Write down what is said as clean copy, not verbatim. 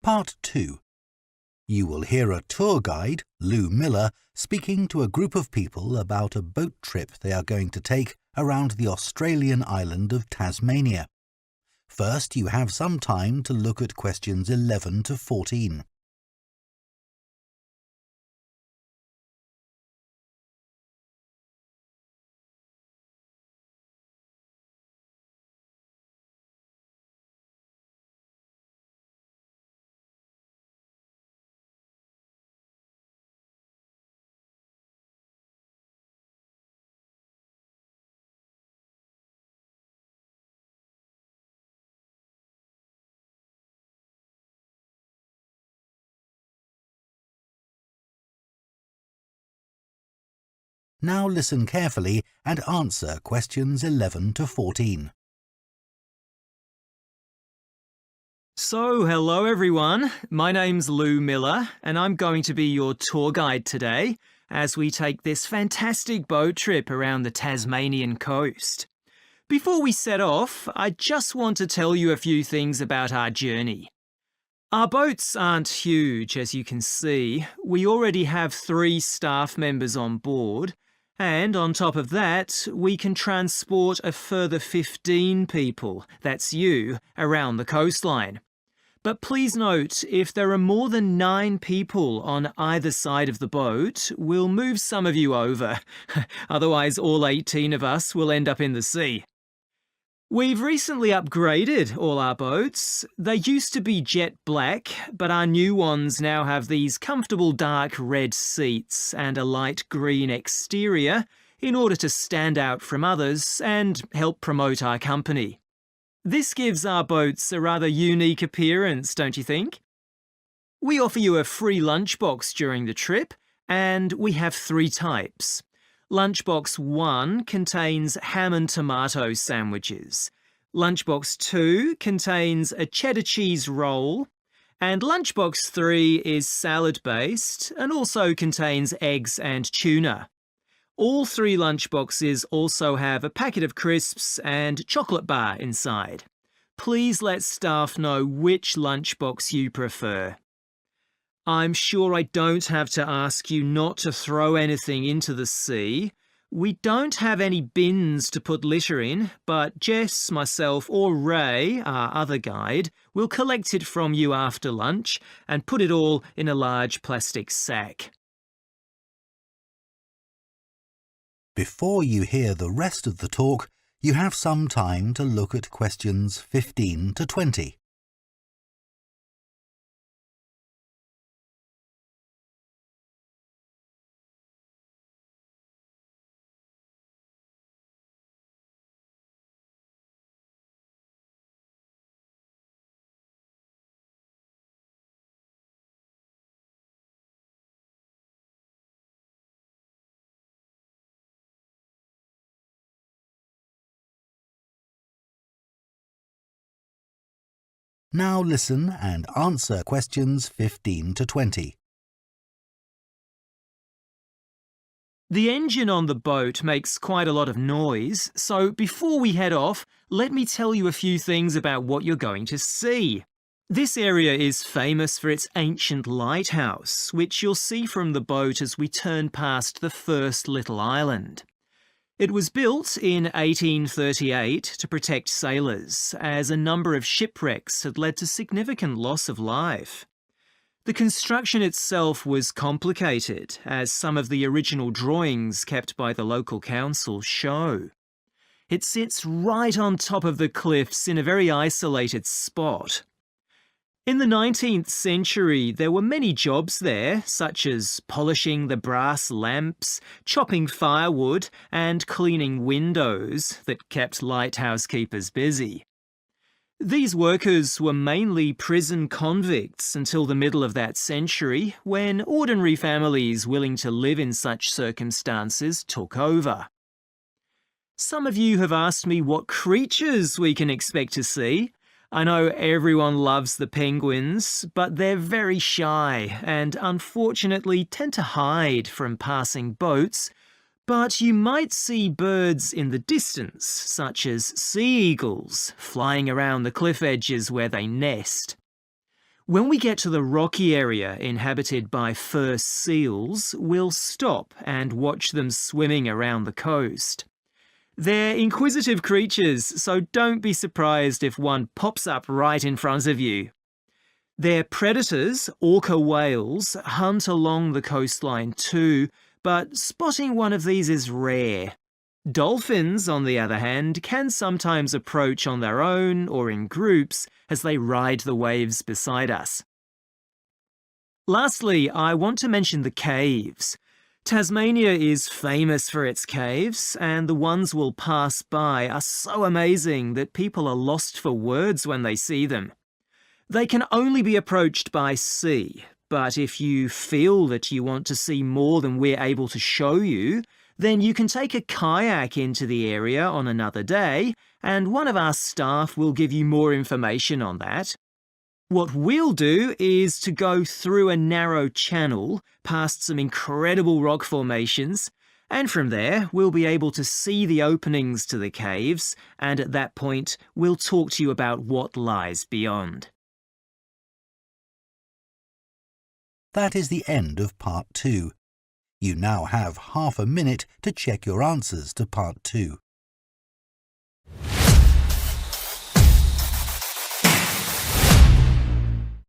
Part 2. You will hear a tour guide, Lou Miller, speaking to a group of people about a boat trip they are going to take around the Australian island of Tasmania. First, you have some time to look at questions 11 to 14. Now listen carefully and answer questions 11 to 14. So, hello everyone. My name's Lou Miller and I'm going to be your tour guide today as we take this fantastic boat trip around the Tasmanian coast. Before we set off, I just want to tell you a few things about our journey. Our boats aren't huge, as you can see. We already have 3 staff members on board. And on top of that, we can transport a further 15 people, that's you, around the coastline. But please note, if there are more than 9 people on either side of the boat, we'll move some of you over. Otherwise, all 18 of us will end up in the sea. We've recently upgraded all our boats. They used to be jet black, but our new ones now have these comfortable dark red seats and a light green exterior in order to stand out from others and help promote our company. This gives our boats a rather unique appearance, don't you think? We offer you a free lunchbox during the trip, and we have 3 types. Lunchbox 1 contains ham and tomato sandwiches. Lunchbox 2 contains a cheddar cheese roll. And Lunchbox 3 is salad-based and also contains eggs and tuna. All 3 lunchboxes also have a packet of crisps and chocolate bar inside. Please let staff know which lunchbox you prefer. I'm sure I don't have to ask you not to throw anything into the sea. We don't have any bins to put litter in, but Jess, myself or Ray, our other guide, will collect it from you after lunch and put it all in a large plastic sack. Before you hear the rest of the talk, you have some time to look at questions 15 to 20. Now listen and answer questions 15 to 20. The engine on the boat makes quite a lot of noise, so before we head off, let me tell you a few things about what you're going to see. This area is famous for its ancient lighthouse, which you'll see from the boat as we turn past the first little island. It was built in 1838 to protect sailors, as a number of shipwrecks had led to significant loss of life. The construction itself was complicated, as some of the original drawings kept by the local council show. It sits right on top of the cliffs in a very isolated spot. In the 19th century, there were many jobs there, such as polishing the brass lamps, chopping firewood, and cleaning windows that kept lighthouse keepers busy. These workers were mainly prison convicts until the middle of that century, when ordinary families willing to live in such circumstances took over. Some of you have asked me what creatures we can expect to see. I know everyone loves the penguins, but they're very shy and unfortunately tend to hide from passing boats. But you might see birds in the distance, such as sea eagles, flying around the cliff edges where they nest. When we get to the rocky area inhabited by fur seals, we'll stop and watch them swimming around the coast. They're inquisitive creatures, so don't be surprised if one pops up right in front of you. Their predators, orca whales, hunt along the coastline too, but spotting one of these is rare. Dolphins, on the other hand, can sometimes approach on their own or in groups as they ride the waves beside us. Lastly, I want to mention the caves. Tasmania is famous for its caves, and the ones we'll pass by are so amazing that people are lost for words when they see them. They can only be approached by sea, but if you feel that you want to see more than we're able to show you, then you can take a kayak into the area on another day, and one of our staff will give you more information on that. What we'll do is to go through a narrow channel past some incredible rock formations, and from there we'll be able to see the openings to the caves, and at that point we'll talk to you about what lies beyond. That is the end of Part 2. You now have half a minute to check your answers to Part 2.